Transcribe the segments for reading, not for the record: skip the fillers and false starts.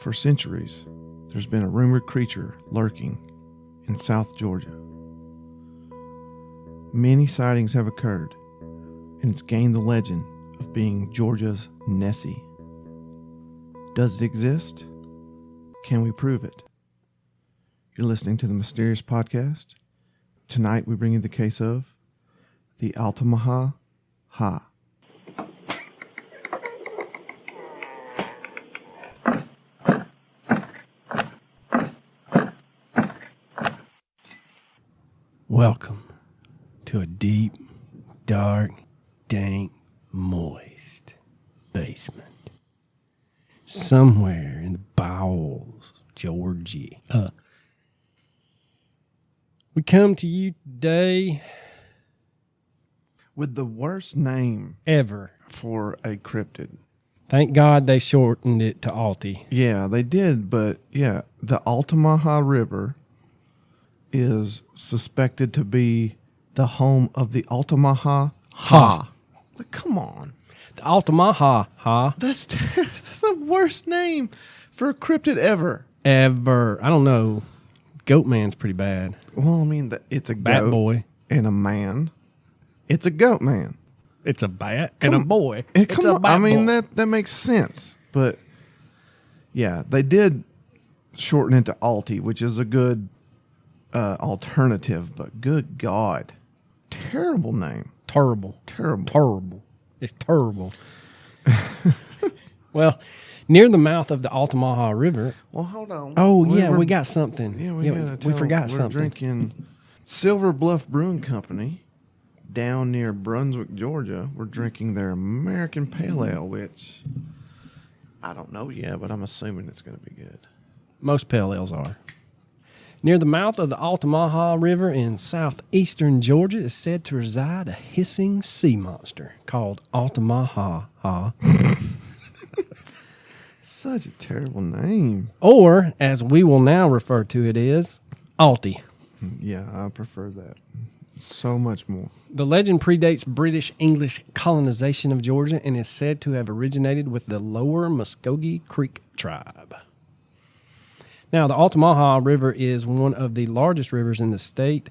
For centuries, there's been a rumored creature lurking in South Georgia. Many sightings have occurred, and it's gained the legend of being Georgia's Nessie. Does it exist? Can we prove it? You're listening to the Mysterious Podcast. Tonight we bring you the case of the Altamaha-ha. Welcome to a deep, dark, dank, moist basement. Somewhere in the bowels of Georgia. We come to you today With the worst name ever. for a cryptid. Thank God they shortened it to Alti. Yeah, they did, but yeah, the Altamaha River is suspected to be the home of the Altamaha-ha. Like, come on. The Altamaha-ha That's the worst name for a cryptid ever. ever. I don't know. Goatman's pretty bad. Well, I mean, it's a Bat goat boy. and a man. It's a goat man. It's a bat and a boy. Come It's a on. bat I mean, boy. that makes sense. But, yeah, they did shorten it to Alti, which is a good alternative. But good God. Terrible name. Terrible. Terrible. Terrible. It's terrible. Well, near the mouth of the Altamaha River. Well, hold on. Oh, yeah, we got something. Yeah, we gotta we tell forgot we're something. drinking Silver Bluff Brewing Company down near Brunswick, Georgia. We're drinking their American Pale Ale, which I don't know yet, but I'm assuming it's going to be good. Most pale ales are. Near the mouth of the Altamaha River in southeastern Georgia is said to reside a hissing sea monster called Altamaha-ha, Such a terrible name. or as we will now refer to it as Alti. Yeah, I prefer that so much more. The legend predates British English colonization of Georgia and is said to have originated with the Lower Muskogee Creek tribe. Now, the Altamaha River is one of the largest rivers in the state,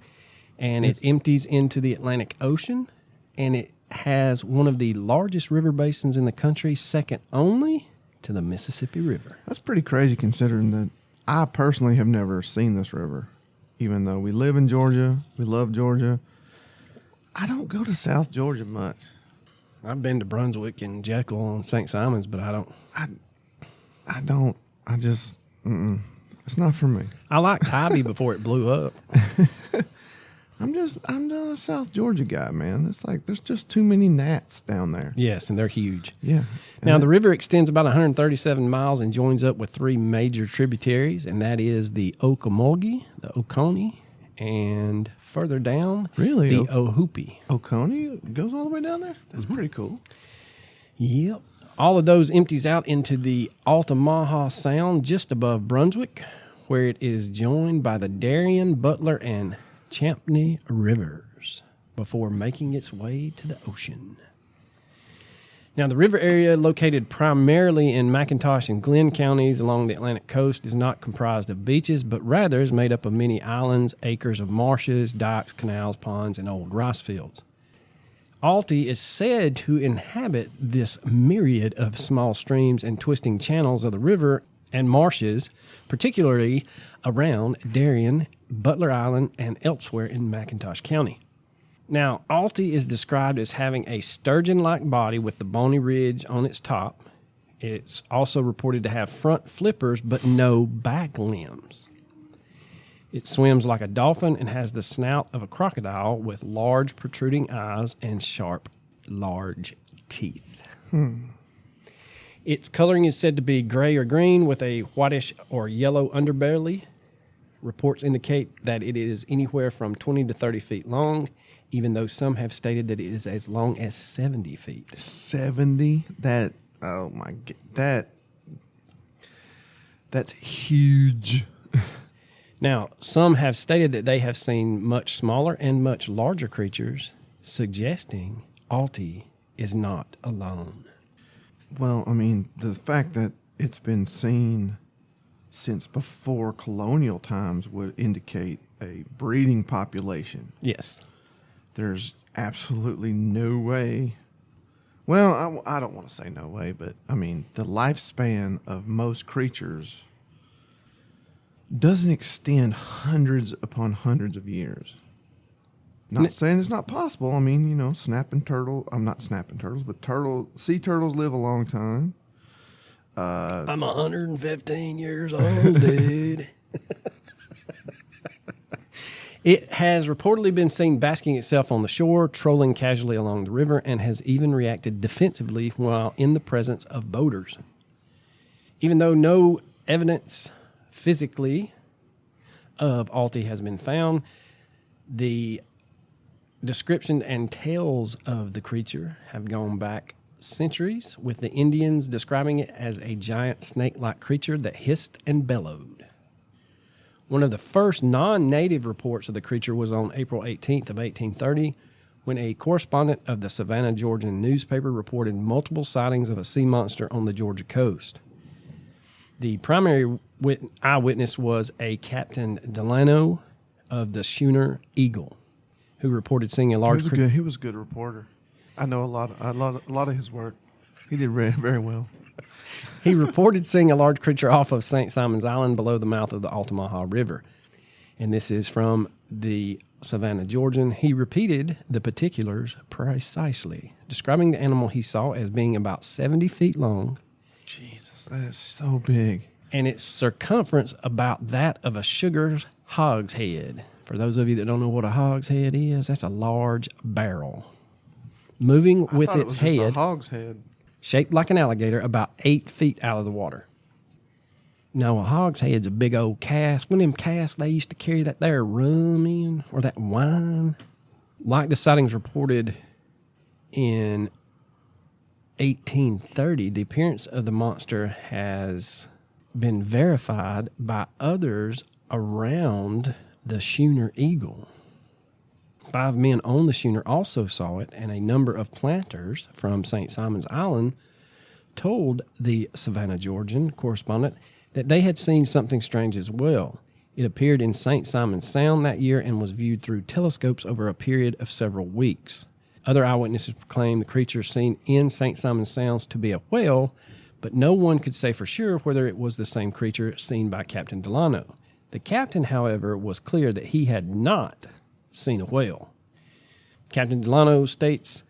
and it empties into the Atlantic Ocean, and it has one of the largest river basins in the country, second only to the Mississippi River. That's pretty crazy considering that I personally have never seen this river. Even though we live in Georgia, we love Georgia. I don't go to South Georgia much. I've been to Brunswick and Jekyll and St. Simons, but I don't. It's not for me. I liked Tybee before it blew up. I'm not a South Georgia guy, man. It's like there's just too many gnats down there. Yes, and they're huge. Yeah. Now, the river extends about 137 miles and joins up with three major tributaries, and that is the Okomogi, the Oconee, and further down, Really? the Ohoopee. Oconee goes all the way down there? That's pretty cool. Yep. All of those empties out into the Altamaha Sound just above Brunswick, where it is joined by the Darien, Butler, and Champney rivers before making its way to the ocean. Now, the river area located primarily in McIntosh and Glenn counties along the Atlantic coast is not comprised of beaches, but rather is made up of many islands, acres of marshes, dikes, canals, ponds, and old rice fields. Alti is said to inhabit this myriad of small streams and twisting channels of the river and marshes, particularly around Darien, Butler Island, and elsewhere in McIntosh County. Now, Alti is described as having a sturgeon-like body with the bony ridge on its top. It's also reported to have front flippers but no back limbs. It swims like a dolphin and has the snout of a crocodile with large protruding eyes and sharp, large teeth. Its coloring is said to be gray or green with a whitish or yellow underbelly. Reports indicate that it is anywhere from 20 to 30 feet long, even though some have stated that it is as long as 70 feet. 70? Oh my God. That's huge. Now, some have stated that they have seen much smaller and much larger creatures, suggesting Alti is not alone. Well, I mean, the fact that it's been seen since before colonial times would indicate a breeding population. Yes. There's absolutely no way. Well, I don't want to say no way, but I mean, the lifespan of most creatures doesn't extend hundreds upon hundreds of years. Not saying it's not possible. I mean, you know, snapping turtle. I'm not snapping turtles, but sea turtles live a long time. I'm 115 years old, dude. It has reportedly been seen basking itself on the shore, trolling casually along the river, and has even reacted defensively while in the presence of boaters. Even though no evidence physically of Alti has been found, the description and tales of the creature have gone back centuries, with the Indians describing it as a giant snake-like creature that hissed and bellowed. One of the first non-native reports of the creature was on April 18th of 1830, when a correspondent of the Savannah, Georgia newspaper reported multiple sightings of a sea monster on the Georgia coast. The primary eyewitness was a Captain Delano of the schooner Eagle, who reported seeing a large creature. He was a good reporter. I know a lot of his work. He did very, very well. He reported seeing a large creature off of St. Simon's Island below the mouth of the Altamaha River. And this is from the Savannah, Georgian. He repeated the particulars precisely, describing the animal he saw as being about 70 feet long. Jesus, that is so big. And its circumference about that of a sugar's hogshead. For those of you that don't know what a hogshead is, that's a large barrel. Moving with its just a head, hogshead. shaped like an alligator, about 8 feet out of the water. Now, a hogshead's a big old cask. One of them casks they used to carry that there rum in, or that wine. Like the sightings reported in 1830, the appearance of the monster has been verified by others around the schooner Eagle. 5 men on the schooner also saw it, and a number of planters from St. Simon's Island told the Savannah, Georgian correspondent that they had seen something strange as well. It appeared in St. Simon's Sound that year and was viewed through telescopes over a period of several weeks. Other eyewitnesses proclaimed the creature seen in St. Simon's Sounds to be a whale, but no one could say for sure whether it was the same creature seen by Captain Delano. The captain, however, was clear that he had not seen a whale. Captain Delano states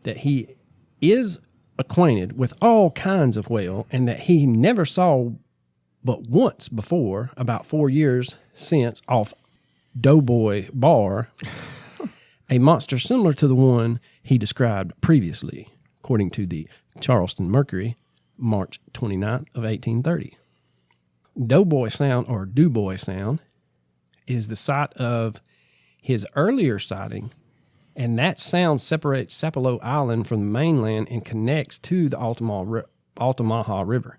that he is acquainted with all kinds of whale and that he never saw but once before, about 4 years since, off Doughboy Bar, a monster similar to the one he described previously, according to the Charleston Mercury, March 29th of 1830. Doughboy Sound, or Dubois Sound, is the site of his earlier sighting, and that sound separates Sapelo Island from the mainland and connects to the Altamaha River.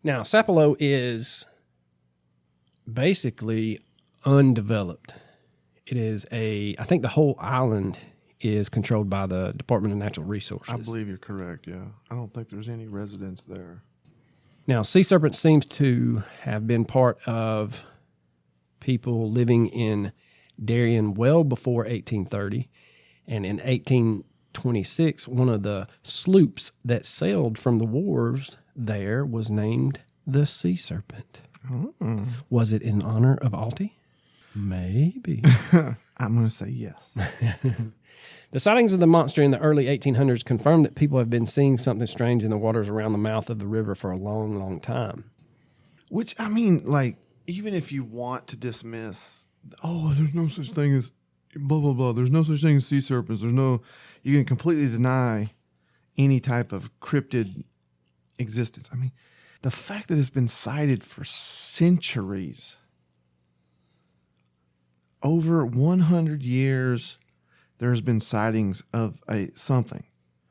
Now, Sapelo is basically undeveloped. It is I think the whole island is controlled by the Department of Natural Resources. I believe you're correct, yeah. I don't think there's any residents there. Now, sea serpent seems to have been part of people living in Darien well before 1830. And in 1826, one of the sloops that sailed from the wharves there was named the Sea Serpent. Oh. Was it in honor of Alti? Maybe. I'm going to say yes. The sightings of the monster in the early 1800s confirmed that people have been seeing something strange in the waters around the mouth of the river for a long, long time. Which, I mean, like, even if you want to dismiss, there's no such thing as blah, blah, blah. There's no such thing as sea serpents. You can completely deny any type of cryptid existence. I mean, the fact that it's been cited for centuries, over 100 years, there's been sightings of something.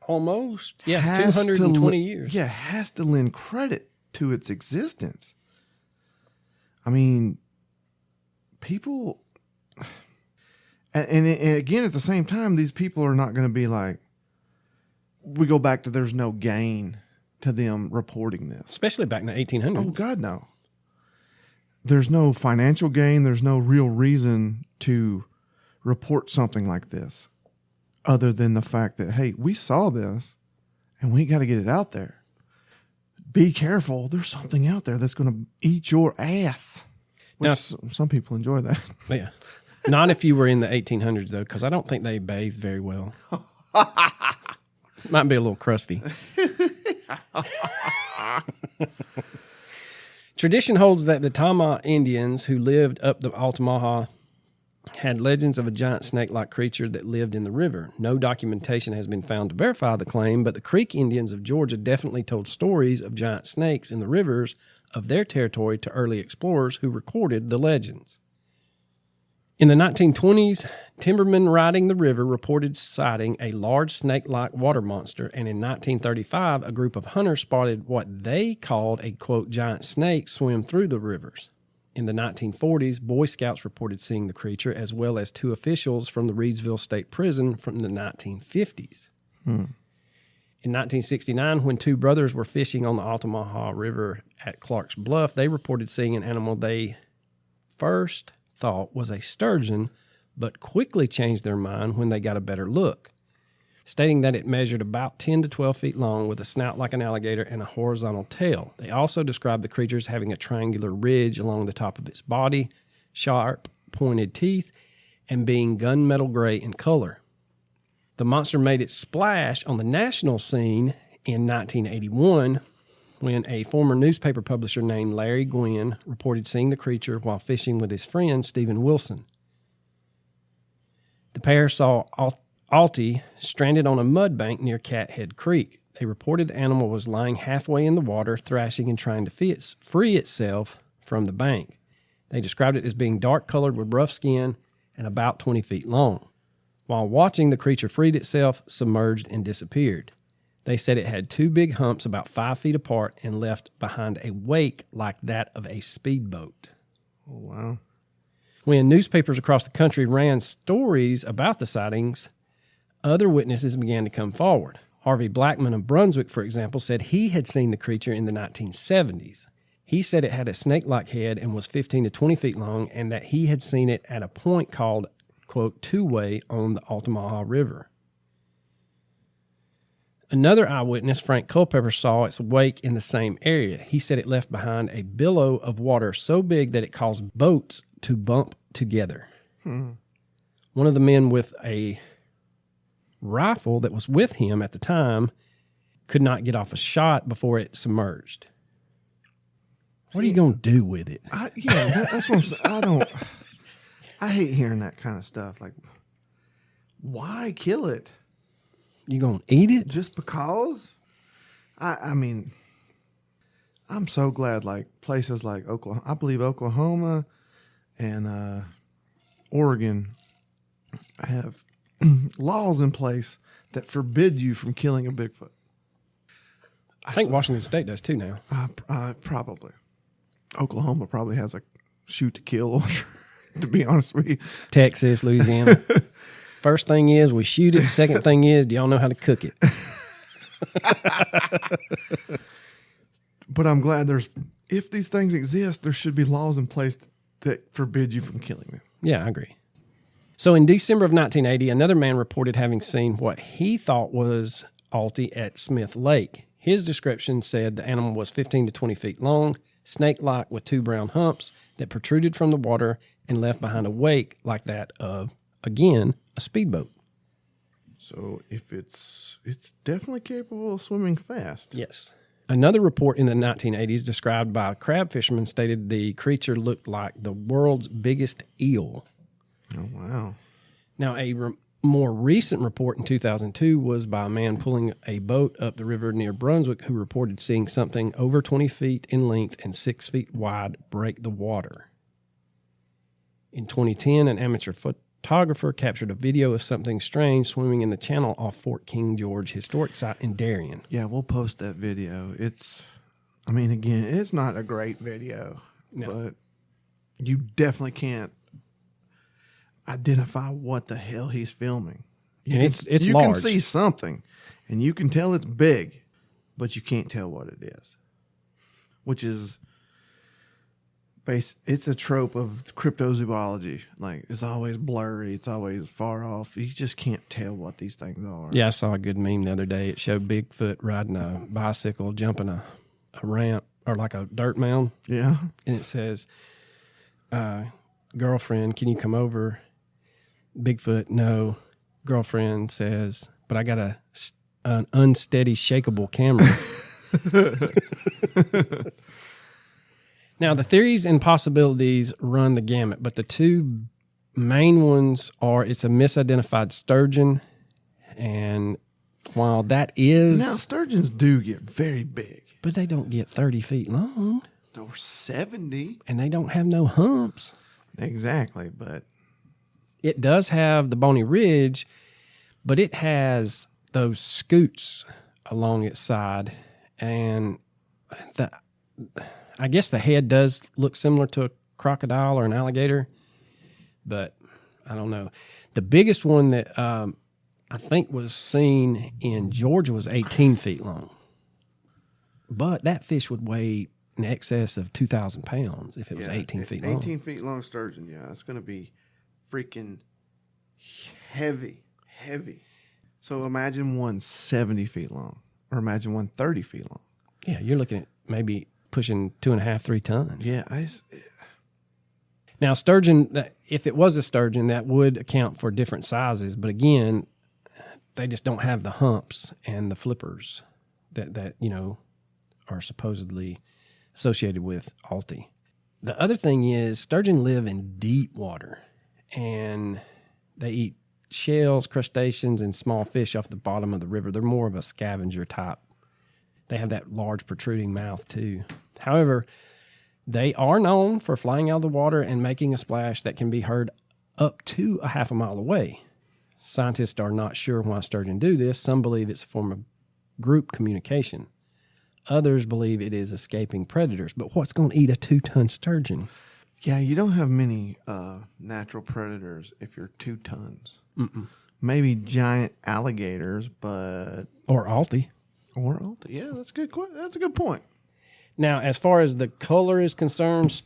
Almost. Yeah, 220 years. Yeah, has to lend credit to its existence. I mean, people... And again, at the same time, these people are not going to be like... We go back to there's no gain to them reporting this. Especially back in the 1800s. Oh, God, no. there's no financial gain. There's no real reason to report something like this other than the fact that, hey, we saw this and we got to get it out there. Be careful. There's something out there that's going to eat your ass. Which now, some people enjoy that. Yeah. Not if you were in the 1800s, though, because I don't think they bathed very well. Might be a little crusty. Tradition holds that the Tama Indians who lived up the Altamaha had legends of a giant snake-like creature that lived in the river. No documentation has been found to verify the claim, but the Creek Indians of Georgia definitely told stories of giant snakes in the rivers of their territory to early explorers who recorded the legends. In the 1920s, timbermen riding the river reported sighting a large snake-like water monster, and in 1935, a group of hunters spotted what they called a, quote, giant snake swim through the rivers. In the 1940s, Boy Scouts reported seeing the creature, as well as 2 officials from the Reedsville State Prison from the 1950s. In 1969, when 2 brothers were fishing on the Altamaha River at Clark's Bluff, they reported seeing an animal they first thought was a sturgeon, but quickly changed their mind when they got a better look, stating that it measured about 10 to 12 feet long with a snout like an alligator and a horizontal tail. They also described the creature as having a triangular ridge along the top of its body, sharp, pointed teeth, and being gunmetal gray in color. The monster made its splash on the national scene in 1981 when a former newspaper publisher named Larry Gwynn reported seeing the creature while fishing with his friend Stephen Wilson. The pair saw Alti stranded on a mud bank near Cathead Creek. They reported the animal was lying halfway in the water, thrashing and trying to free itself from the bank. They described it as being dark-colored with rough skin and about 20 feet long. While watching, the creature freed itself, submerged, and disappeared. They said it had 2 big humps about 5 feet apart and left behind a wake like that of a speedboat. Oh, wow. When newspapers across the country ran stories about the sightings, other witnesses began to come forward. Harvey Blackman of Brunswick, for example, said he had seen the creature in the 1970s. He said it had a snake-like head and was 15 to 20 feet long, and that he had seen it at a point called, quote, Two-Way on the Altamaha River. Another eyewitness, Frank Culpepper, saw its wake in the same area. He said it left behind a billow of water so big that it caused boats to bump together. One of the men with a rifle that was with him at the time could not get off a shot before it submerged. What are you going to do with it? That's what I'm saying. I hate hearing that kind of stuff. Like, why kill it? You going to eat it? Just because? I mean, I'm so glad, like, places like Oklahoma, I believe Oklahoma and Oregon have laws in place that forbid you from killing a Bigfoot. I think Washington State does too now. Probably. Oklahoma probably has a shoot to kill order, to be honest with you. Texas, Louisiana. First thing is we shoot it. Second thing is, do y'all know how to cook it? But I'm glad if these things exist, there should be laws in place that forbid you from killing them. Yeah, I agree. So in December of 1980, another man reported having seen what he thought was Alti at Smith Lake. His description said the animal was 15 to 20 feet long, snake-like with 2 brown humps that protruded from the water and left behind a wake like that of, again, a speedboat. So if it's definitely capable of swimming fast. Yes. Another report in the 1980s described by a crab fisherman stated the creature looked like the world's biggest eel. Oh, wow. Now, a more recent report in 2002 was by a man pulling a boat up the river near Brunswick who reported seeing something over 20 feet in length and 6 feet wide break the water. In 2010, an amateur photographer captured a video of something strange swimming in the channel off Fort King George Historic Site in Darien. Yeah, we'll post that video. It's not a great video, but you definitely can't identify what the hell he's filming. And it's large. You can see something, and you can tell it's big, but you can't tell what it is. Which is, It's a trope of cryptozoology. Like, it's always blurry. It's always far off. You just can't tell what these things are. Yeah, I saw a good meme the other day. It showed Bigfoot riding a bicycle, jumping a ramp or like a dirt mound. Yeah. And it says, girlfriend, can you come over? Bigfoot, no. Girlfriend says, but I got an unsteady, shakeable camera. Now, the theories and possibilities run the gamut, but the two main ones are it's a misidentified sturgeon, and while that is... Now, sturgeons do get very big. But they don't get 30 feet long. Or 70. And they don't have no humps. Exactly, but... It does have the bony ridge, but it has those scoots along its side, and I guess the head does look similar to a crocodile or an alligator, but I don't know. The biggest one that I think was seen in Georgia was 18 feet long, but that fish would weigh in excess of 2,000 pounds if it was 18 feet long. 18 feet long sturgeon, yeah, it's going to be freaking heavy. So imagine one 70 feet long, or imagine one 30 feet long. Yeah, you're looking at maybe pushing 2.5, 3 tons. Yeah. Now, sturgeon, if it was a sturgeon, that would account for different sizes. But again, they just don't have the humps and the flippers that are supposedly associated with Alti. The other thing is sturgeon live in deep water, and they eat shells, crustaceans, and small fish off the bottom of the river. They're more of a scavenger type. They have that large protruding mouth too. However, they are known for flying out of the water and making a splash that can be heard up to a half a mile away. Scientists are not sure why sturgeon do this. Some believe it's a form of group communication. Others believe it is escaping predators. But what's going to eat a 2-ton sturgeon? Yeah, you don't have many natural predators if you're 2 tons. Mm-mm. Maybe giant alligators, but... Or Alti. Yeah, that's a good point. Now, as far as the color is concerned,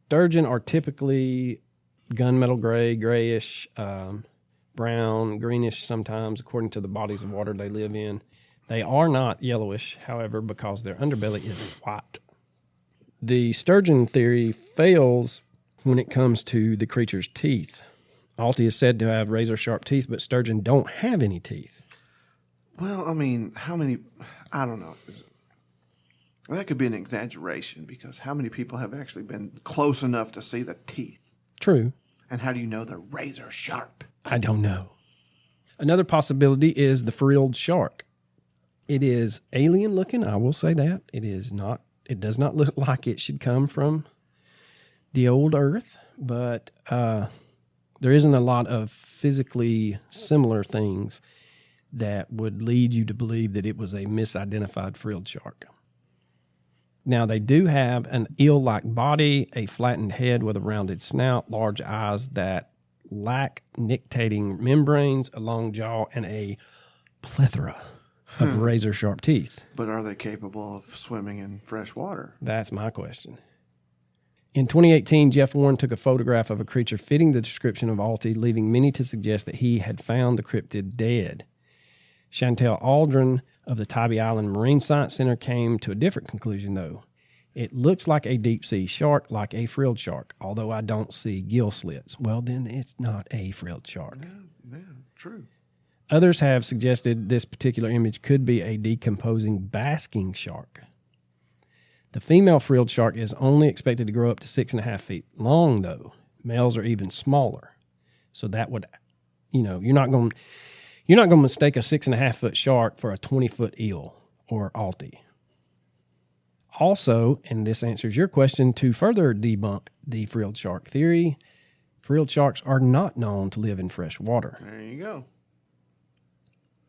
sturgeon are typically gunmetal gray, grayish, brown, greenish sometimes, according to the bodies of water they live in. They are not yellowish, however, because their underbelly is white. The sturgeon theory fails when it comes to the creature's teeth. Alti is said to have razor-sharp teeth, but sturgeon don't have any teeth. Well, I mean, how many... I don't know. That could be an exaggeration, because how many people have actually been close enough to see the teeth? True. And how do you know they're razor sharp? I don't know. Another possibility is the frilled shark. It is alien looking, I will say that. It does not look like it should come from the old Earth, but there isn't a lot of physically similar things that would lead you to believe that it was a misidentified frilled shark. Now, they do have an eel-like body, a flattened head with a rounded snout, large eyes that lack nictating membranes, a long jaw, and a plethora of razor-sharp teeth. But are they capable of swimming in fresh water? That's my question. In 2018, Jeff Warren took a photograph of a creature fitting the description of Alti, leaving many to suggest that he had found the cryptid dead. Chantel Aldrin of the Tybee Island Marine Science Center came to a different conclusion, though. It looks like a deep-sea shark, like a frilled shark, although I don't see gill slits. Well, then it's not a frilled shark. Yeah, true. Others have suggested this particular image could be a decomposing basking shark. The female frilled shark is only expected to grow up to 6.5 feet long, though. Males are even smaller. So that would, you're not going to mistake a 6.5 foot shark for a 20-foot eel or Alti. Also, and this answers your question, to further debunk the frilled shark theory, frilled sharks are not known to live in fresh water. There you go.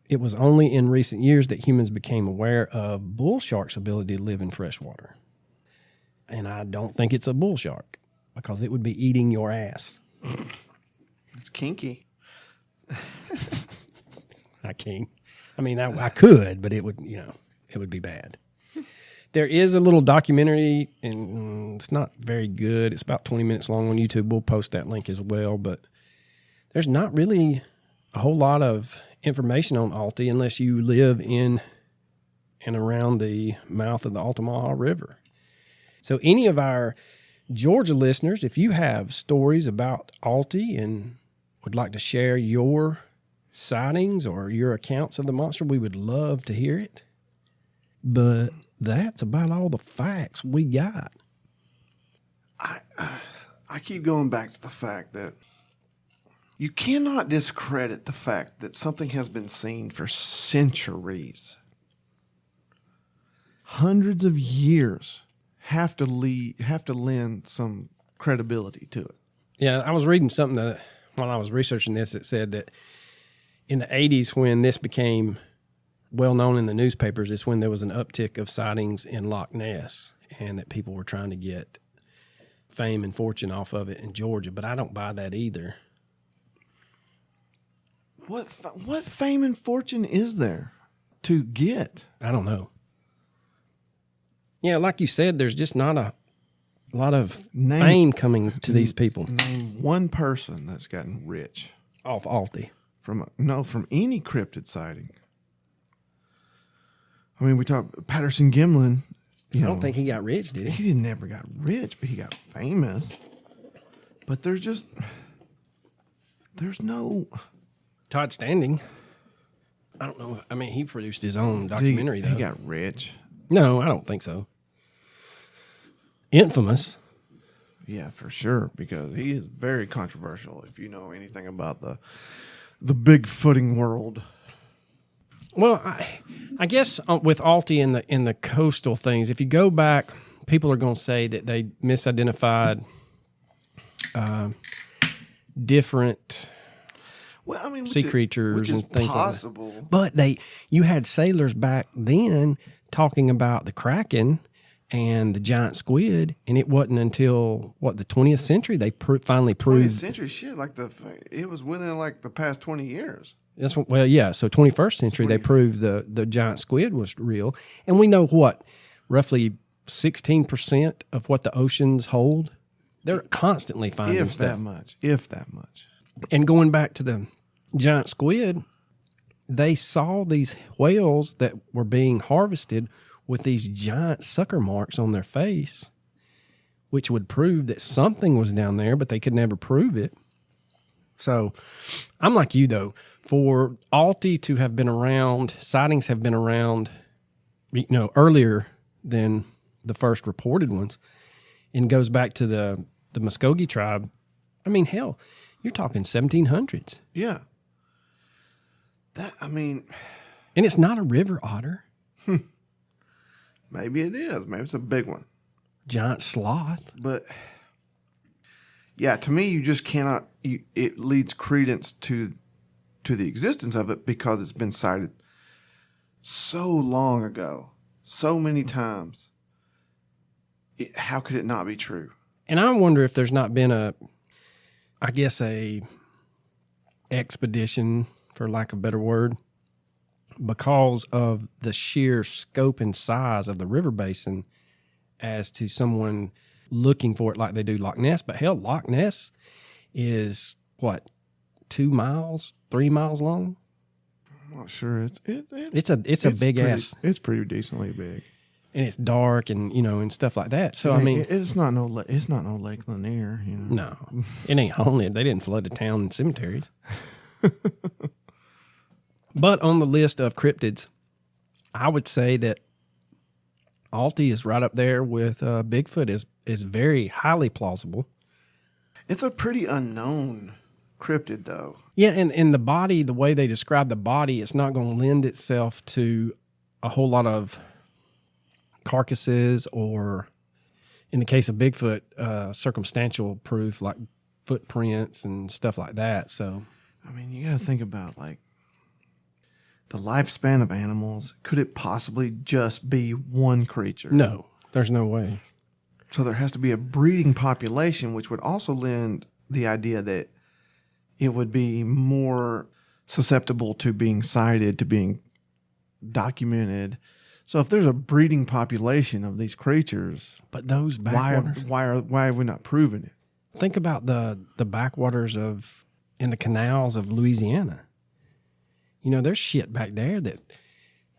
It was only in recent years that humans became aware of bull sharks' ability to live in fresh water. And I don't think it's a bull shark, because it would be eating your ass. It's kinky. I can't. I mean, I could, but it would be bad. There is a little documentary, and it's not very good. It's about 20 minutes long on YouTube. We'll post that link as well. But there's not really a whole lot of information on Alti unless you live in and around the mouth of the Altamaha River. So any of our Georgia listeners, if you have stories about Alti and would like to share your sightings or your accounts of the monster, we would love to hear it. But that's about all the facts we got. I keep going back to the fact that you cannot discredit the fact that something has been seen for centuries. Hundreds of years have to lend some credibility to it. Yeah, I was reading something that while I was researching this, it said that in the 80s when this became well known in the newspapers, is when there was an uptick of sightings in Loch Ness and that people were trying to get fame and fortune off of it in Georgia. But I don't buy that either. What fame and fortune is there to get? I don't know. Yeah, like you said, there's just not a lot of fame coming to these people. Name one person that's gotten rich Off Alti. from any cryptid sighting. I mean, we talk Patterson Gimlin. I don't think he got rich, did he? He never got rich, but he got famous. But there's no. Todd Standing. I don't know. I mean, he produced his own documentary, though. He got rich. No, I don't think so. Infamous. Yeah, for sure, because he is very controversial. If you know anything about the Bigfooting world. Well, I guess with Alti and the coastal things, if you go back, people are going to say that they misidentified different sea creatures which is and things possible. like that. But you had sailors back then talking about the Kraken and the giant squid, and it wasn't until the 20th century they finally proved. 20th century shit, it was within the past 20 years. That's so 21st century they proved the giant squid was real, and we know roughly 16% of what the oceans hold. They're constantly finding stuff. If that much. And going back to the giant squid, they saw these whales that were being harvested with these giant sucker marks on their face, which would prove that something was down there, but they could never prove it. So I'm like you, though. For Alti to have been around, sightings have been around, earlier than the first reported ones, and goes back to the Muskogee tribe. I mean, hell, you're talking 1700s. Yeah. And it's not a river otter. Maybe it is. Maybe it's a big one. Giant sloth. But, yeah, to me, you just cannot. It leads credence to the existence of it because it's been cited so long ago, so many times. How could it not be true? And I wonder if there's not been a expedition, for lack of a better word, because of the sheer scope and size of the river basin as to someone looking for it like they do Loch Ness. But hell, Loch Ness is 2 miles, 3 miles long? I'm not sure. It's a big ass. It's pretty decently big. And it's dark and, and stuff like that. So, it's not no Lake Lanier, No, it ain't haunted. They didn't flood the town and cemeteries. But on the list of cryptids, I would say that Alti is right up there with Bigfoot is very highly plausible. It's a pretty unknown cryptid, though. Yeah, and the body, the way they describe the body, it's not going to lend itself to a whole lot of carcasses or, in the case of Bigfoot, circumstantial proof like footprints and stuff like that. So, you got to think about the lifespan of animals. Could it possibly just be one creature? No, there's no way. So there has to be a breeding population, which would also lend the idea that it would be more susceptible to being sighted, to being documented. So if there's a breeding population of these creatures, But those why backwaters. why have we not proven it? Think about the backwaters in the canals of Louisiana. There's shit back there that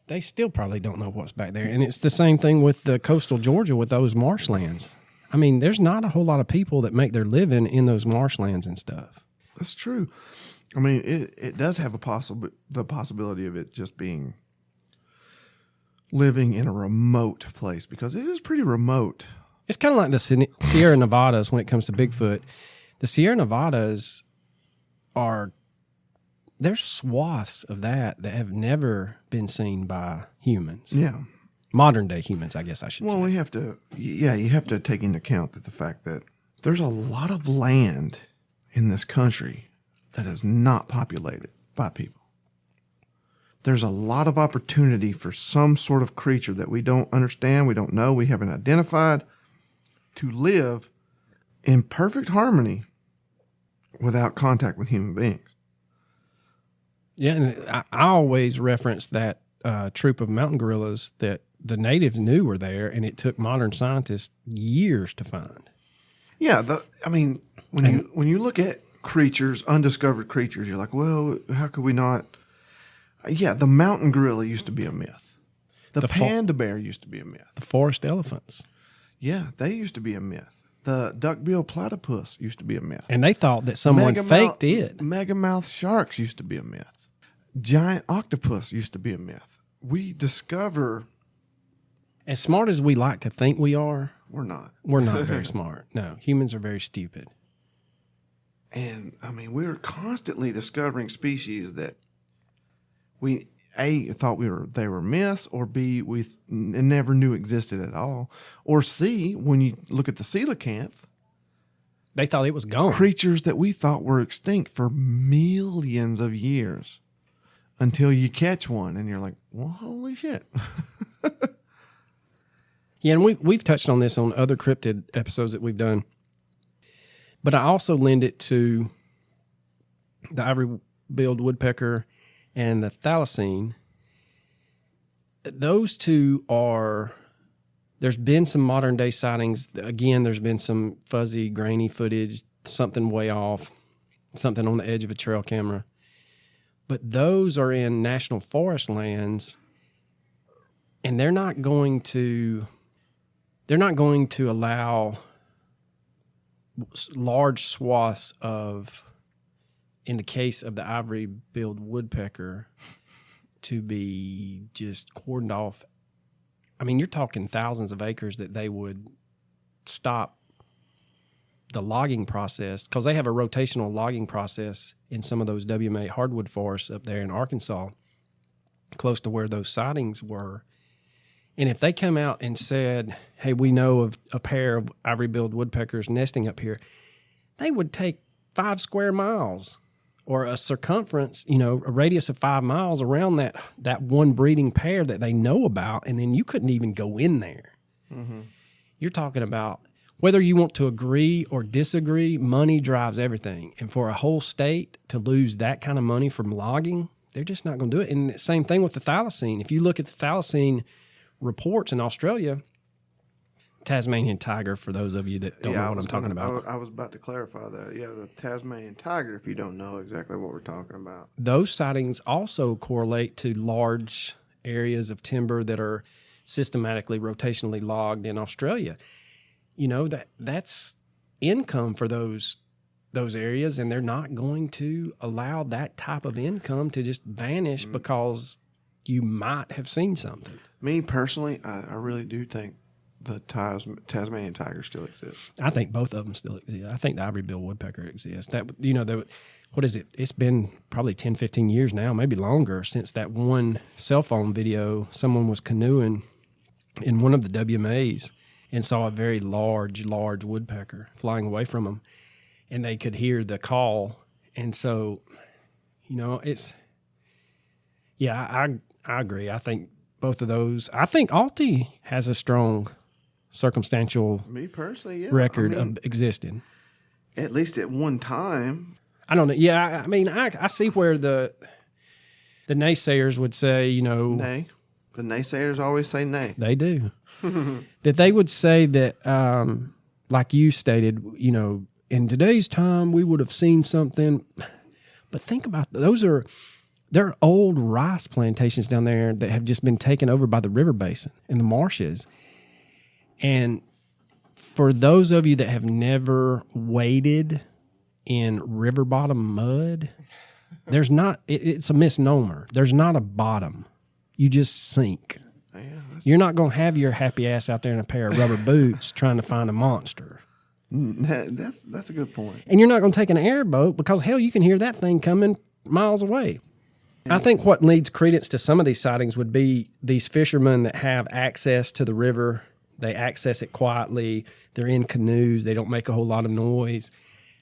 they still probably don't know what's back there. And it's the same thing with the coastal Georgia with those marshlands. I mean, there's not a whole lot of people that make their living in those marshlands and stuff. That's true. I mean, it does have the possibility of it just being living in a remote place, because it is pretty remote. It's kind of like the Sierra Nevadas when it comes to Bigfoot. The Sierra Nevadas there's swaths of that have never been seen by humans. Yeah. Modern day humans, I guess I should say. Well, you have to take into account the fact that there's a lot of land in this country that is not populated by people. There's a lot of opportunity for some sort of creature that we don't understand, we don't know, we haven't identified, to live in perfect harmony without contact with human beings. Yeah, and I always reference that troop of mountain gorillas that the natives knew were there, and it took modern scientists years to find. Yeah, when you look at creatures, undiscovered creatures, you're like, well, how could we not? Yeah, the mountain gorilla used to be a myth. The panda bear used to be a myth. The forest elephants. Yeah, they used to be a myth. The duck-billed platypus used to be a myth. And they thought that someone faked it. Megamouth sharks used to be a myth. Giant octopus used to be a myth. We discover... As smart as we like to think we are, we're not. We're not very smart. No, humans are very stupid. And, I mean, we're constantly discovering species that we, A, thought they were myths, or B, we never knew existed at all. Or C, when you look at the coelacanth, they thought it was gone. Creatures that we thought were extinct for millions of years, until you catch one and you're like, well, holy shit. Yeah, and we've touched on this on other cryptid episodes that we've done. But I also lend it to the ivory-billed woodpecker and the thylacine. Those two there's been some modern-day sightings. Again, there's been some fuzzy, grainy footage, something way off, something on the edge of a trail camera. But those are in national forest lands, and they're not going to allow large swaths of, in the case of the ivory-billed woodpecker, to be just cordoned off. I mean, you're talking thousands of acres that they would stop the logging process, because they have a rotational logging process in some of those WMA hardwood forests up there in Arkansas, close to where those sightings were. And if they come out and said, hey, we know of a pair of ivory-billed woodpeckers nesting up here, they would take 5 square miles or a circumference, a radius of 5 miles around that one breeding pair that they know about, and then you couldn't even go in there. Mm-hmm. You're talking about, whether you want to agree or disagree, money drives everything. And for a whole state to lose that kind of money from logging, they're just not going to do it. And the same thing with the thylacine. If you look at the thylacine reports in Australia, Tasmanian tiger, for those of you that don't know what I'm talking about. I was about to clarify that. Yeah, the Tasmanian tiger, if you don't know exactly what we're talking about. Those sightings also correlate to large areas of timber that are systematically, rotationally logged in Australia. That's income for those areas, and they're not going to allow that type of income to just vanish because you might have seen something. Me personally, I really do think the Tasmanian tiger still exists. I think both of them still exist. I think the ivory-billed woodpecker exists. What is it? It's been probably 10, 15 years now, maybe longer, since that one cell phone video. Someone was canoeing in one of the WMAs and saw a very large woodpecker flying away from them, and they could hear the call. And so, it's, yeah, I agree. I think both of those. I think Alti has a strong circumstantial record of existing. At least at one time. I don't know. Yeah, I mean, I see where the naysayers would say, Nay. The naysayers always say nay. They do. That they would say that, like you stated, in today's time, we would have seen something. But think about there are old rice plantations down there that have just been taken over by the river basin and the marshes. And for those of you that have never waded in river bottom mud, it's a misnomer. There's not a bottom. You just sink. Yeah, You're not going to have your happy ass out there in a pair of rubber boots trying to find a monster. that's a good point. And you're not going to take an airboat because, hell, you can hear that thing coming miles away. I think what leads credence to some of these sightings would be these fishermen that have access to the river. They access it quietly. They're in canoes. They don't make a whole lot of noise.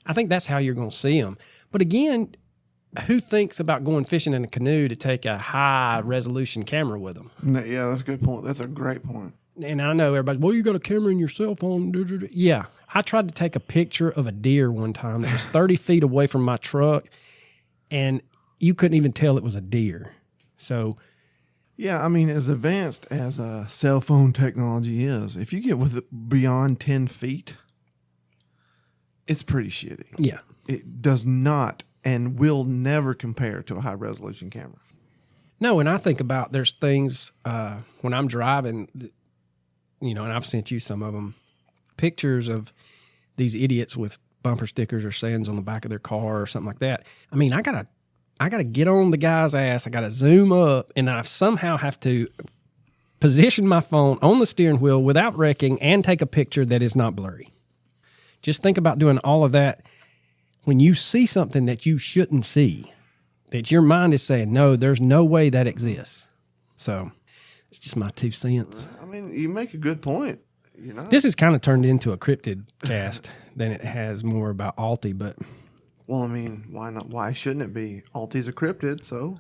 I think that's how you're going to see them. But again, who thinks about going fishing in a canoe to take a high-resolution camera with them? Yeah, that's a good point. That's a great point. And I know everybody's, well, you got a camera in your cell phone. Yeah. I tried to take a picture of a deer one time that was 30 feet away from my truck, and you couldn't even tell it was a deer. So, yeah, I mean, as advanced as cell phone technology is, if you get beyond 10 feet, it's pretty shitty. yeah. It does not and will never compare to a high-resolution camera. No, and I think about there's things when I'm driving, and I've sent you some of them, pictures of these idiots with bumper stickers or sayings on the back of their car or something like that. I mean, I gotta get on the guy's ass. I gotta zoom up, and I somehow have to position my phone on the steering wheel without wrecking and take a picture that is not blurry. Just think about doing all of that when you see something that you shouldn't see, that your mind is saying, no, there's no way that exists. So it's just my 2 cents. I mean, you make a good point. This has kind of turned into a cryptid cast than it has more about Alti, but... Well, I mean, why not? Why shouldn't it be? Alti's a cryptid, so...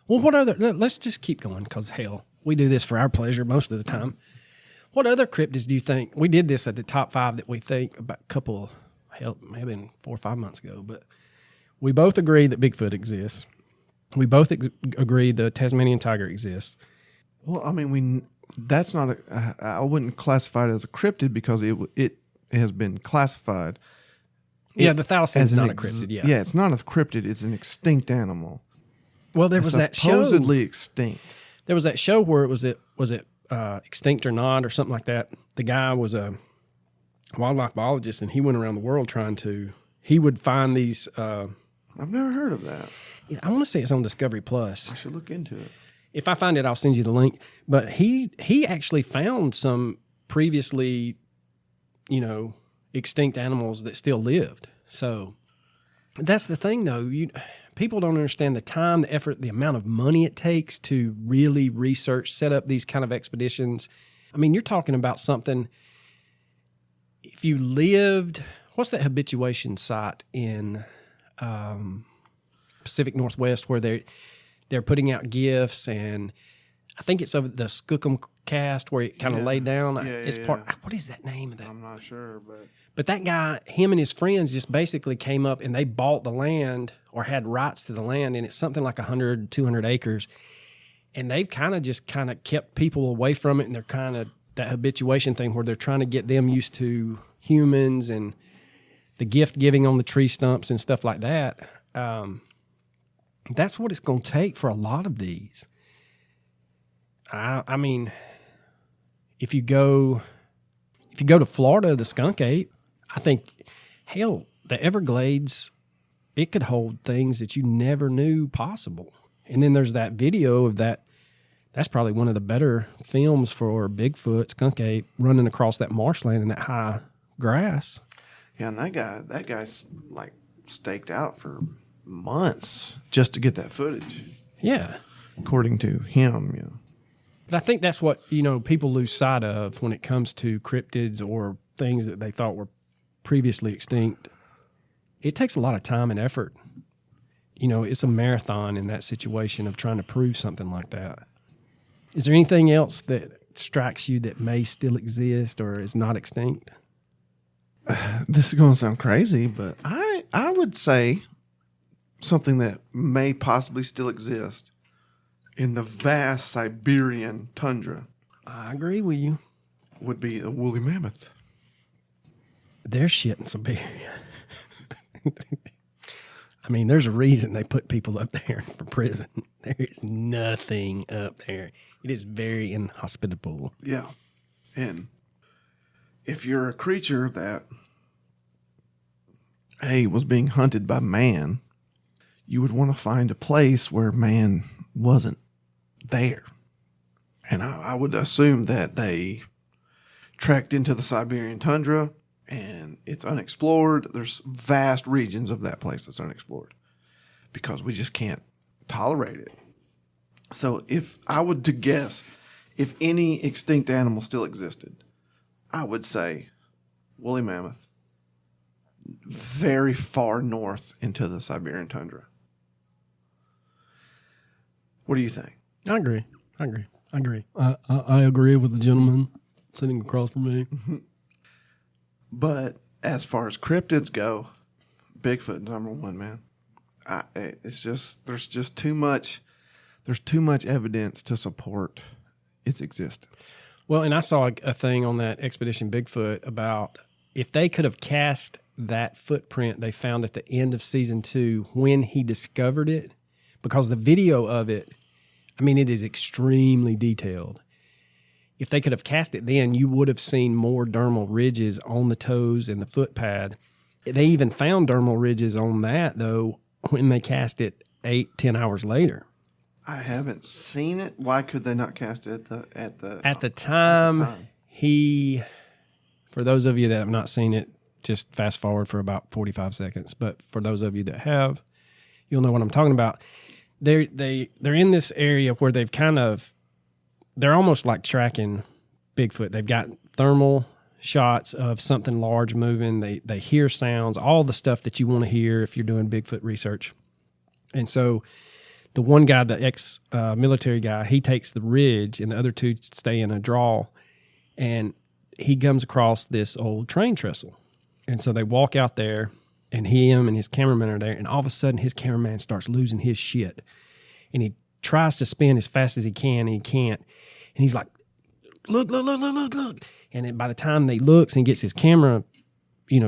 Well, what other... Let's just keep going, because, hell, we do this for our pleasure most of the time. What other cryptids do you think... We did this at the top 5 that we think about a couple... Hell, maybe 4 or 5 months ago, but we both agree that Bigfoot exists. We both agree the Tasmanian tiger exists. Well, I mean, that's not I wouldn't classify it as a cryptid because it has been classified. Yeah, the thalisman is not a cryptid, yeah. Yeah, it's not a cryptid. It's an extinct animal. Well, there was that show. Supposedly extinct. There was that show where was it Extinct or Not or something like that. The guy was a wildlife biologist, and he went around the world he would find these... I've never heard of that. I want to say it's on Discovery Plus. I should look into it. If I find it, I'll send you the link. But he actually found some previously, extinct animals that still lived. So that's the thing, though. People don't understand the time, the effort, the amount of money it takes to really research, set up these kind of expeditions. I mean, you're talking about something... If you lived, what's that habituation site in Pacific Northwest where they're putting out gifts, and I think it's over the Skookum cast where it kind of laid down. What is that name of that? I'm not sure, but that guy, him and his friends just basically came up and they bought the land or had rights to the land, and it's something like 100, 200 acres, and they've kind of kept people away from it, and they're kind of that habituation thing where they're trying to get them used to humans and the gift giving on the tree stumps and stuff like that. That's what it's going to take for a lot of these. I mean, if you go to Florida, the skunk ape, I think, hell, the Everglades, it could hold things that you never knew possible. And then there's that video of that. That's probably one of the better films for Bigfoot, skunk ape, running across that marshland in that high grass. Yeah, and that guy's like staked out for months just to get that footage. Yeah. According to him, But I think that's what, people lose sight of when it comes to cryptids or things that they thought were previously extinct. It takes a lot of time and effort. It's a marathon in that situation of trying to prove something like that. Is there anything else that strikes you that may still exist or is not extinct? This is going to sound crazy, but I would say something that may possibly still exist in the vast Siberian tundra I agree with you. would be the woolly mammoth. There's shit in Siberia. I mean, there's a reason they put people up there for prison. There is nothing up there. It is very inhospitable. Yeah. And if you're a creature that, was being hunted by man, you would want to find a place where man wasn't there. And I would assume that they trekked into the Siberian tundra and it's unexplored. There's vast regions of that place that's unexplored because we just can't tolerate it. So if I would to guess, if any extinct animal still existed, I would say woolly mammoth, very far north into the Siberian tundra. What do you think? I agree. I agree with the gentleman sitting across from me. But as far as cryptids go, Bigfoot number one, man. It's just there's too much evidence to support its existence. Well, and I saw a thing on that Expedition Bigfoot about if they could have cast that footprint they found at the end of season 2 when he discovered it, because the video of it, I mean, it is extremely detailed. If they could have cast it then, you would have seen more dermal ridges on the toes and the foot pad. They even found dermal ridges on that, though, when they cast it 8-10 hours later. I haven't seen it. Why could they not cast it at the time? He, for those of you that have not seen it, just fast forward for about 45 seconds. But for those of you that have, you'll know what I'm talking about. They're in this area where they're almost like tracking Bigfoot. They've got thermal shots of something large moving. They hear sounds, all the stuff that you want to hear if you're doing Bigfoot research. And so the one guy, the ex-military guy, he takes the ridge and the other two stay in a draw, and he comes across this old train trestle. And so they walk out there, and him and his cameraman are there, and all of a sudden his cameraman starts losing his shit. And he tries to spin as fast as he can, and he can't. And he's like, look. And then by the time they looks and gets his camera,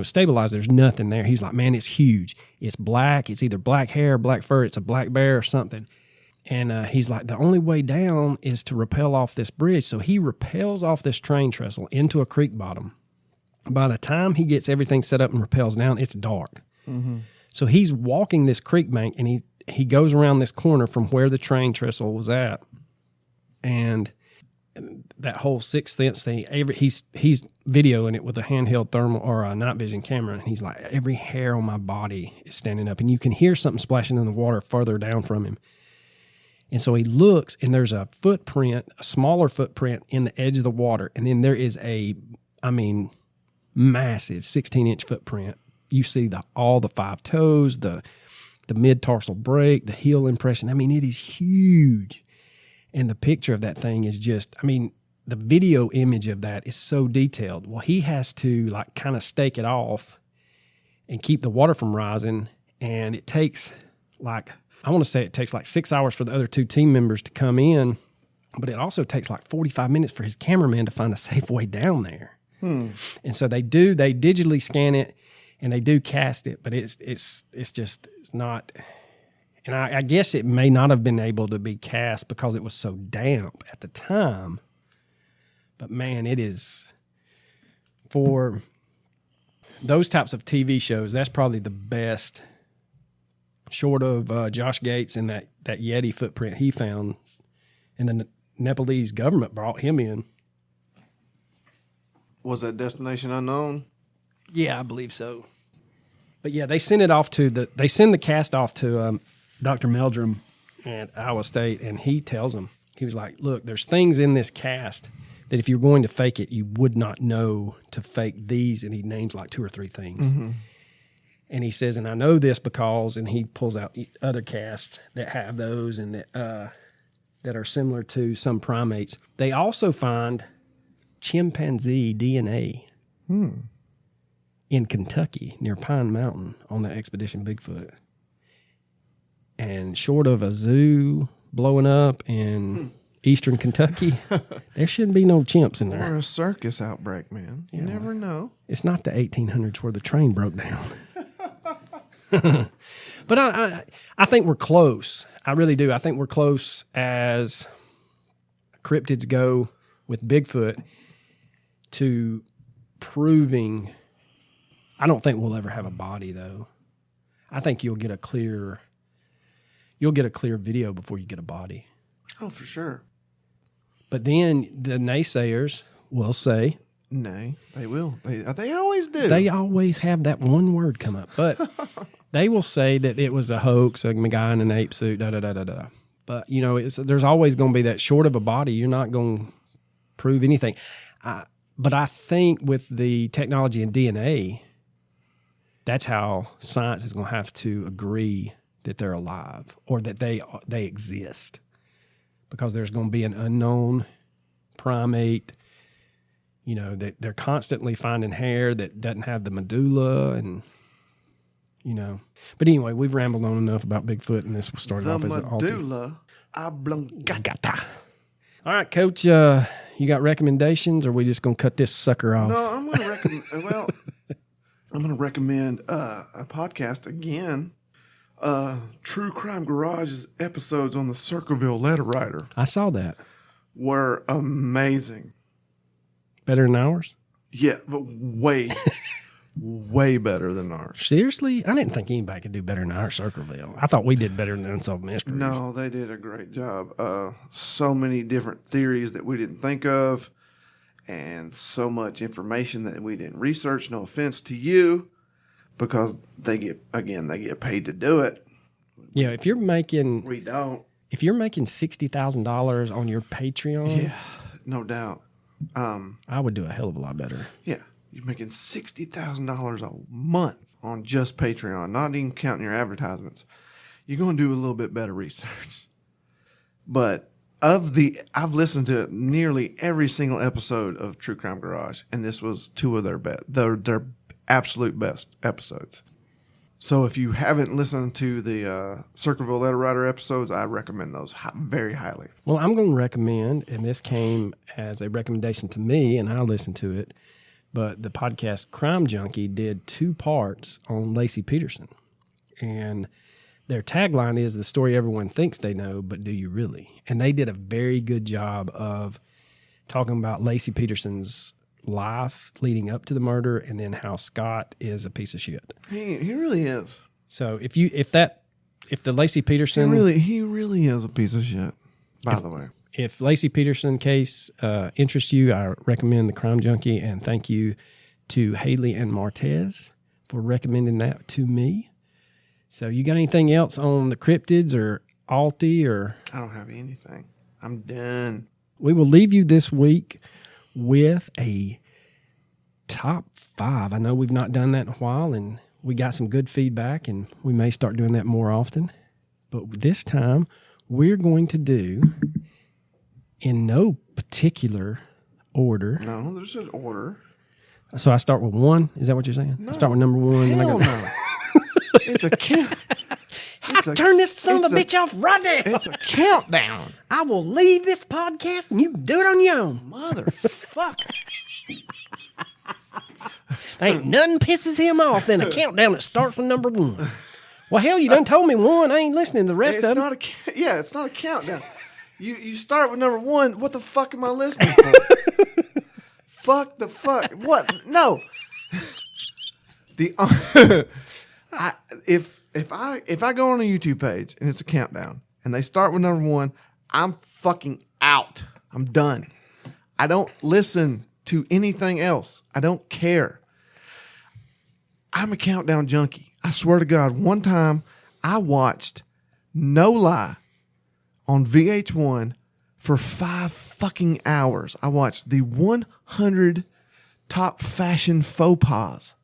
stabilized, there's nothing there. He's like, man, it's huge. It's black. It's either black hair or black fur. It's a black bear or something. And he's like, the only way down is to rappel off this bridge. So he rappels off this train trestle into a creek bottom. By the time he gets everything set up and rappels down, it's dark. Mm-hmm. So he's walking this creek bank, and he goes around this corner from where the train trestle was at. And that whole sixth sense thing, he's videoing it with a handheld thermal or a night vision camera, and he's like, every hair on my body is standing up, and you can hear something splashing in the water further down from him. And so he looks, and there's a footprint, a smaller footprint in the edge of the water, and then there is massive 16-inch footprint. You see all the 5 toes, the mid-tarsal break, the heel impression. I mean, it is huge. And the picture of that thing is just, the video image of that is so detailed. Well, he has to kind of stake it off and keep the water from rising. And it takes it takes 6 hours for the other 2 team members to come in. But it also takes 45 minutes for his cameraman to find a safe way down there. And so they digitally scan it and they do cast it, but it's not. And I guess it may not have been able to be cast because it was so damp at the time. But man, it is, for those types of TV shows, that's probably the best, short of Josh Gates and that Yeti footprint he found, and the Nepalese government brought him in. Was that Destination Unknown? Yeah, I believe so. But yeah, they send the cast off to Dr. Meldrum at Iowa State, and he tells them, he was like, look, there's things in this cast that if you're going to fake it, you would not know to fake these, and he names 2 or 3 things. Mm-hmm. And he says, and I know this because, and he pulls out other casts that have those and that are similar to some primates. They also find chimpanzee DNA in Kentucky near Pine Mountain on the Expedition Bigfoot. And short of a zoo blowing up in eastern Kentucky, there shouldn't be no chimps in Or there. a circus outbreak, man. You never know. It's not the 1800s where the train broke down. But I think we're close. I really do. I think we're close as cryptids go with Bigfoot to proving. I don't think we'll ever have a body, though. I think you'll get a clear video before you get a body. Oh, for sure. But then the naysayers will say, Nay, they will. They always do. they always have that one word come up. But they will say that it was a hoax, a guy in an ape suit, da-da-da-da-da. But, you know, there's always going to be that short of a body. You're not going to prove anything. But I think with the technology in DNA, that's how science is going to have to agree that they're alive or that they exist. Because there's going to be an unknown primate. You know, they're constantly finding hair that doesn't have the medulla and, you know. But anyway, we've rambled on enough about Bigfoot, and this started off as an medulla oblongata. All right, Coach, you got recommendations, or are we just going to cut this sucker off? No, I'm going to recommend. Well, I'm going to recommend a podcast again. True Crime Garage's episodes on the Circleville Letter Writer I saw that. were amazing. Better than ours? Yeah, but way, way better than ours. Seriously? I didn't think anybody could do better than our Circleville. I thought we did better than Unsolved Mysteries. No, they did a great job. So many different theories that we didn't think of, and so much information that we didn't research. No offense to you, because they get paid to do it. Yeah, if you're making We don't. $60,000 on your Patreon, Yeah, no doubt. I would do a hell of a lot better. Yeah, you're making $60,000 a month on just Patreon, not even counting your advertisements. You're going to do a little bit better research. But I've listened to nearly every single episode of True Crime Garage, and this was two of their absolute best episodes. So if you haven't listened to the Circleville Letter Writer episodes, I recommend those very highly. Well, I'm going to recommend, and this came as a recommendation to me, and I listened to it, but the podcast Crime Junkie did 2 parts on Lacey Peterson. And their tagline is, the story everyone thinks they know, but do you really? And they did a very good job of talking about Lacey Peterson's life leading up to the murder, and then how Scott is a piece of shit. He really is. So if the Lacey Peterson He really is a piece of shit, by the way. If Lacey Peterson case interests you, I recommend the Crime Junkie, and thank you to Haley and Martez for recommending that to me. So you got anything else on the cryptids or Alti or? I don't have anything. I'm done. We will leave you this week with a top 5. I know we've not done that in a while, and we got some good feedback, and we may start doing that more often. But this time, we're going to do, in no particular order. No, there's an order. So I start with 1. Is that what you're saying? No. I start with number 1. Hell and no. It's a count. Turn this son of a bitch off right now. It's a countdown. I will leave this podcast and you can do it on your own. Motherfucker. Ain't nothing pisses him off than a countdown that starts with number 1. Well, hell, you done told me 1. I ain't listening to the rest of them. It's not a countdown. You start with number 1. What the fuck am I listening for? Fuck the fuck. What? No. If I go on a YouTube page and it's a countdown and they start with number 1, I'm fucking out. I'm done. I don't listen to anything else. I don't care. I'm a countdown junkie. I swear to God, one time I watched, no lie, on VH1 for 5 fucking hours. I watched the 100 top fashion faux pas.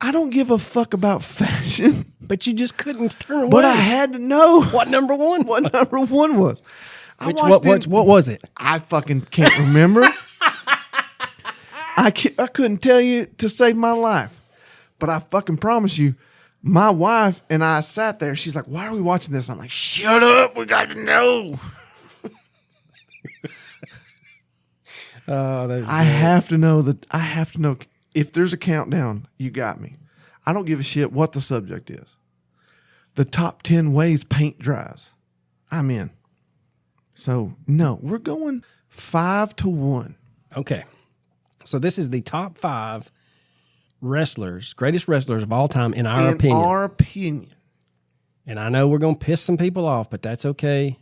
I don't give a fuck about fashion. But you just couldn't turn away. But I had to know what number 1 what number 1 was. What was it? I fucking can't remember. I couldn't tell you to save my life. But I fucking promise you, My wife and I sat there. She's like, "Why are we watching this?" I'm like, "Shut up. We got to know." Oh, that's I have to know that. I have to know if there's a countdown. You got me. I don't give a shit what the subject is. The top 10 ways paint dries. I'm in. So no, we're going 5-1. Okay. So this is the top 5 wrestlers, greatest wrestlers of all time in our opinion. Our opinion. And I know we're going to piss some people off, but that's okay.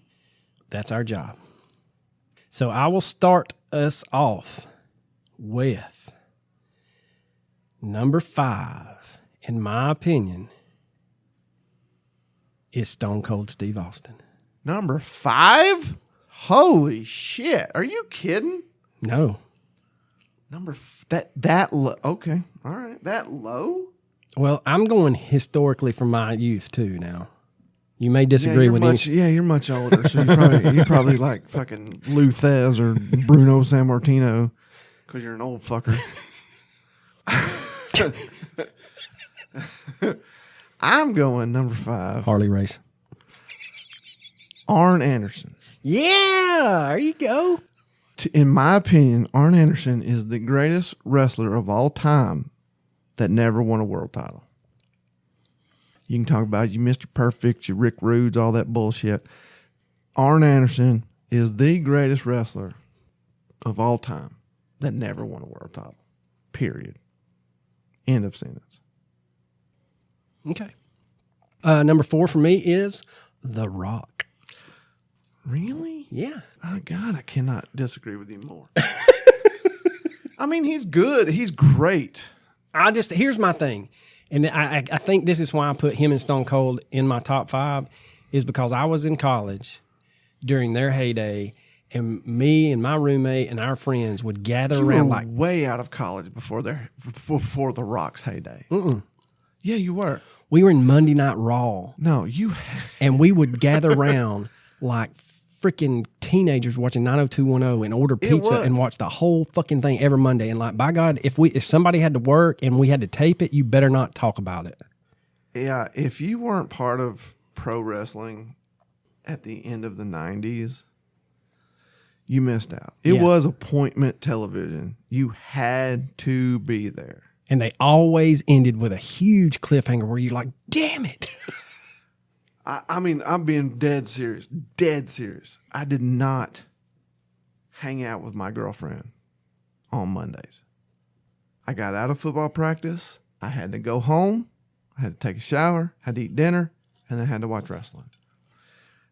That's our job. So I will start us off with number 5, in my opinion, is Stone Cold Steve Austin. Number 5? Holy shit. Are you kidding? No. That low. Okay. All right. That low? Well, I'm going historically from my youth too now. You may disagree with me. Yeah, you're much older, so you're probably like fucking Lou Thez or Bruno Sammartino because you're an old fucker. I'm going number 5. Harley Race. Arn Anderson. Yeah, there you go. In my opinion, Arn Anderson is the greatest wrestler of all time that never won a world title. You can talk about you Mr. Perfect, you Rick Rudes, all that bullshit. Arn Anderson is the greatest wrestler of all time that never won a world title. Period. End of sentence. Okay. Number 4 for me is The Rock. Really? Yeah. Oh, God, I cannot disagree with you more. I mean, he's good. He's great. Here's my thing. And I think this is why I put him and Stone Cold in my top 5 is because I was in college during their heyday, and me and my roommate and our friends would gather around like way out of college before the Rock's heyday. Mm-mm. Yeah, you were. We were in Monday Night Raw. No, you. And we would gather around like freaking teenagers watching 90210 and order pizza and watch the whole fucking thing every Monday. And like, by God, if somebody had to work and we had to tape it, you better not talk about it. Yeah, if you weren't part of pro wrestling at the end of the 90s, you missed out. It was appointment television. You had to be there. And they always ended with a huge cliffhanger where you're like, damn it. I mean, I'm being dead serious. Dead serious. I did not hang out with my girlfriend on Mondays. I got out of football practice. I had to go home. I had to take a shower, had to eat dinner, and then had to watch wrestling.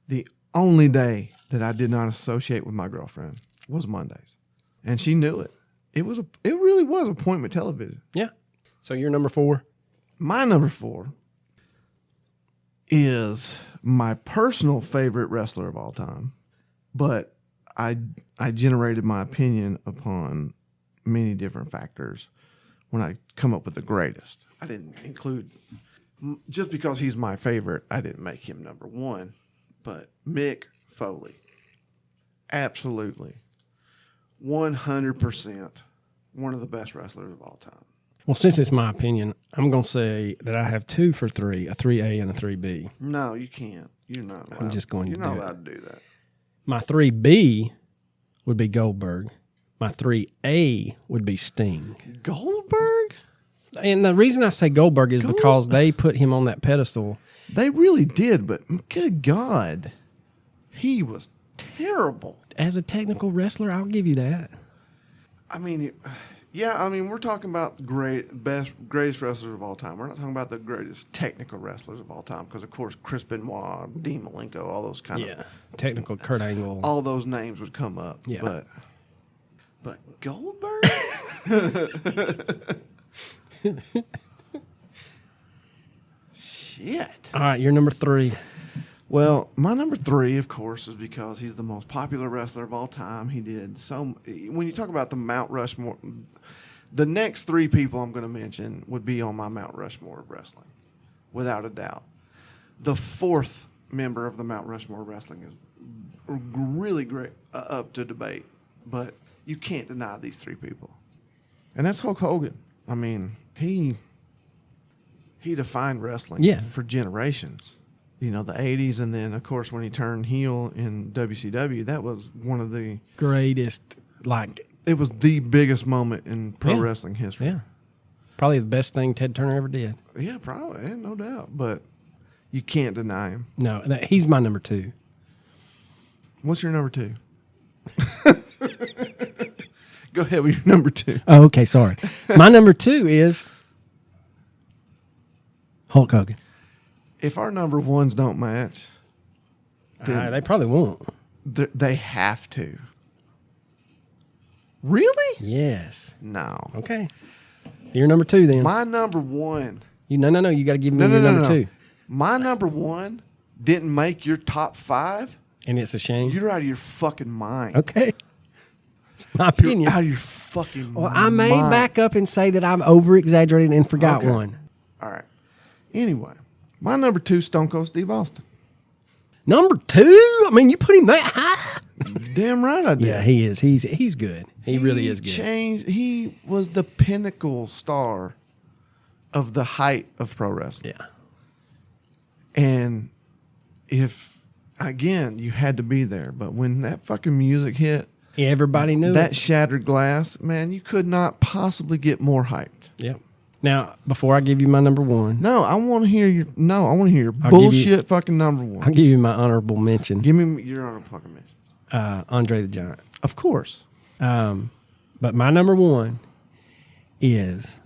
The only day that I did not associate with my girlfriend was Mondays. And she knew it. It really was appointment television. Yeah. So you're number 4? My number 4 is my personal favorite wrestler of all time, but I generated my opinion upon many different factors when I come up with the greatest. I didn't include, just because he's my favorite, I didn't make him number 1, but Mick Foley. Absolutely. 100% one of the best wrestlers of all time. Well, since it's my opinion, I'm going to say that I have 2 for 3, a 3A and a 3B. No, you can't. You're not allowed. I'm just going to do it. You're not allowed to do that. My 3B would be Goldberg. My 3A would be Sting. Goldberg? And the reason I say Goldberg is because they put him on that pedestal. They really did, but good God, he was terrible. As a technical wrestler, I'll give you that. I mean, yeah, I mean, we're talking about greatest wrestlers of all time. We're not talking about the greatest technical wrestlers of all time because, of course, Chris Benoit, Dean Malenko, all those kind of technical Kurt Angle, all those names would come up. Yeah, but Goldberg. Shit. All right, you're number 3. Well, my number 3, of course, is because he's the most popular wrestler of all time. He did so. When you talk about the Mount Rushmore, the next 3 people I'm going to mention would be on my Mount Rushmore of wrestling, without a doubt. The 4th member of the Mount Rushmore of wrestling is really great, up to debate, but you can't deny these 3 people, and that's Hulk Hogan. I mean, he defined wrestling Yeah. for generations. You know, the 80s, and then, of course, when he turned heel in WCW, that was one of the... Greatest, like... It was the biggest moment in pro wrestling history. Yeah. Probably the best thing Ted Turner ever did. Yeah, probably. No doubt. But you can't deny him. No, he's my number 2. What's your number 2? Go ahead with your number 2. Oh, okay, sorry. My number 2 is Hulk Hogan. If our number ones don't match, then They probably won't. they have to. Really? Yes. No. Okay. So you're number 2 then. My number 1. No. You got to give me your number 2. My number 1 didn't make your top 5. And it's a shame. You're out of your fucking mind. Okay. It's my You're opinion. out of your fucking Well, mind. I may back up and say that I'm over-exaggerating and forgot Okay. one. All right. Anyway, my number 2, Stone Cold Steve Austin. Number 2? I mean, you put him that high? Damn right I did. Yeah, he is. He's good. He really is good. He was the pinnacle star of the height of pro wrestling. Yeah. And if, again, you had to be there, but when that fucking music hit, Everybody knew that it. shattered glass, man, you could not possibly get more hyped. Yep. Now, before I give you my number 1, No, I want to hear your I'll give bullshit fucking number 1. I'll give you my honorable mention. Give me your honorable fucking mention. Andre the Giant. Of course. But my number 1 is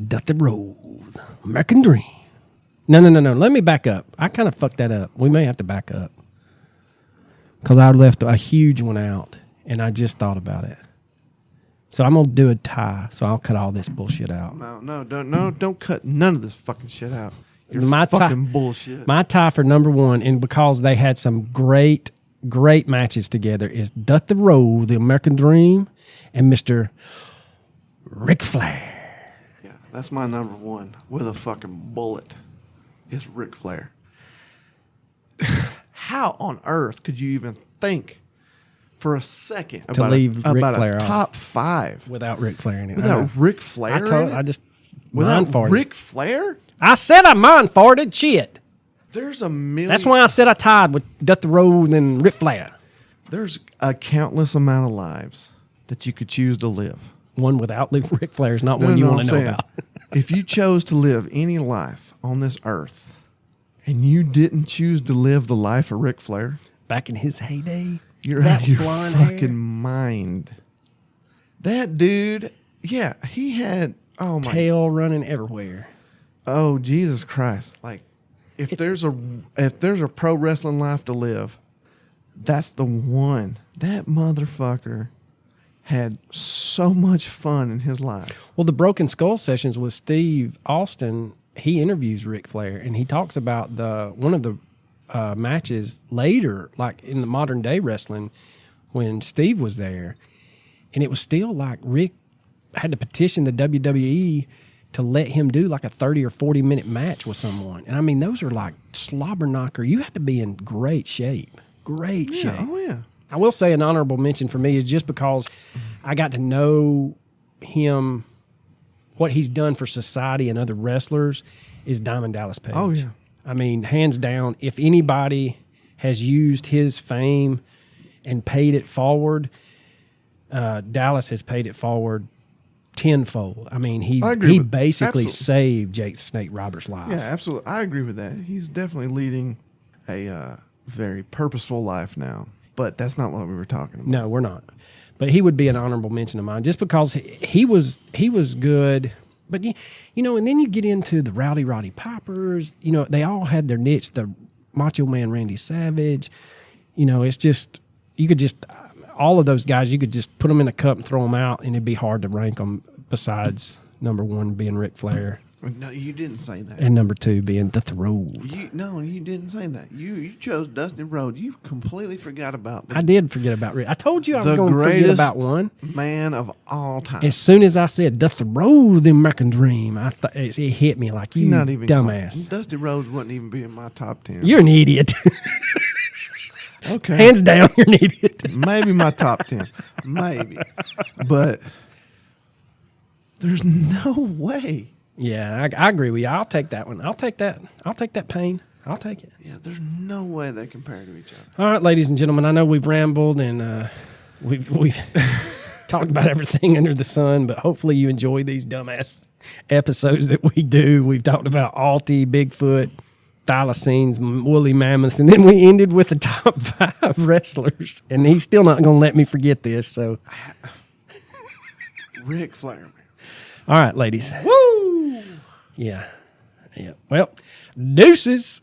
Dusty Rhodes, American Dream. No. Let me back up. I kind of fucked that up. We may have to back up. Because I left a huge one out, and I just thought about it. So I'm going to do a tie, so I'll cut all this bullshit out. No, don't cut none of this fucking shit out. You're My fucking bullshit. My tie for number 1, and because they had some great matches together, is Dusty Rhodes, the American Dream, and Mr. Ric Flair. Yeah, that's my number 1 with a fucking bullet. Is Ric Flair. How on earth could you even think for a second To leave Ric about Flair a off. top 5 Without Ric Flair in it. without Ric Flair? I just without mind farted. Ric Flair? I said I mind farted. Shit. There's a million. That's why I said I tied with Dusty Rhodes and Ric Flair. There's a countless amount of lives that you could choose to live. One without Ric Flair is not one you want to know about. If you chose to live any life on this earth and you didn't choose to live the life of Ric Flair, Back in his heyday, you're that out of your blonde fucking hair. mind. That dude, yeah, he had, oh my, Tail running everywhere. oh Jesus Christ! Like, if there's a pro wrestling life to live, that's the one. That motherfucker had so much fun in his life. Well, the Broken Skull sessions with Steve Austin, he interviews Ric Flair, and he talks about one of the matches later, like in the modern day wrestling, when Steve was there, and it was still like Rick had to petition the WWE to let him do like a 30 or 40 minute match with someone. And I mean, those are like slobber knocker. You have to be in great shape. Great shape. Oh yeah. I will say an honorable mention for me is just because I got to know him, what he's done for society and other wrestlers, is Diamond Dallas Page. Oh, yeah. I mean, hands down, if anybody has used his fame and paid it forward, Dallas has paid it forward tenfold. I mean, I agree he with- basically absolutely. saved Jake the Snake Roberts' life. Yeah, absolutely. I agree with that. He's definitely leading a very purposeful life now. But that's not what we were talking about. No, we're not. But he would be an honorable mention of mine just because he was good. But, you know, and then you get into the Roddy Pipers. You know, they all had their niche. The Macho Man Randy Savage. You know, it's just, you could just, all of those guys, you could just put them in a cup and throw them out, and it'd be hard to rank them besides number 1 being Ric Flair No, you didn't say that. and number 2 being the Throne. You didn't say that. You chose Dusty Rhodes. You completely forgot about I did forget about Rick. I told you I was the going to forget greatest about one. man of all time. As soon as I said the Throne, the American Dream, I thought it hit me like, you Not even dumbass. close. Dusty Rhodes wouldn't even be in my top 10. You're an idiot. Okay. Hands down, you're an idiot. Maybe my top 10. Maybe. But there's no way Yeah, I agree with you. I'll take that one. I'll take that. I'll take that pain. I'll take it. Yeah, there's no way they compare to each other. All right, ladies and gentlemen, I know we've rambled and we've talked about everything under the sun, but hopefully you enjoy these dumbass episodes that we do. We've talked about Alti, Bigfoot, thylacines, woolly mammoths, and then we ended with the top 5 wrestlers. And he's still not going to let me forget this. So, Ric Flair. All right, ladies. Woo! Yeah. Well, deuces.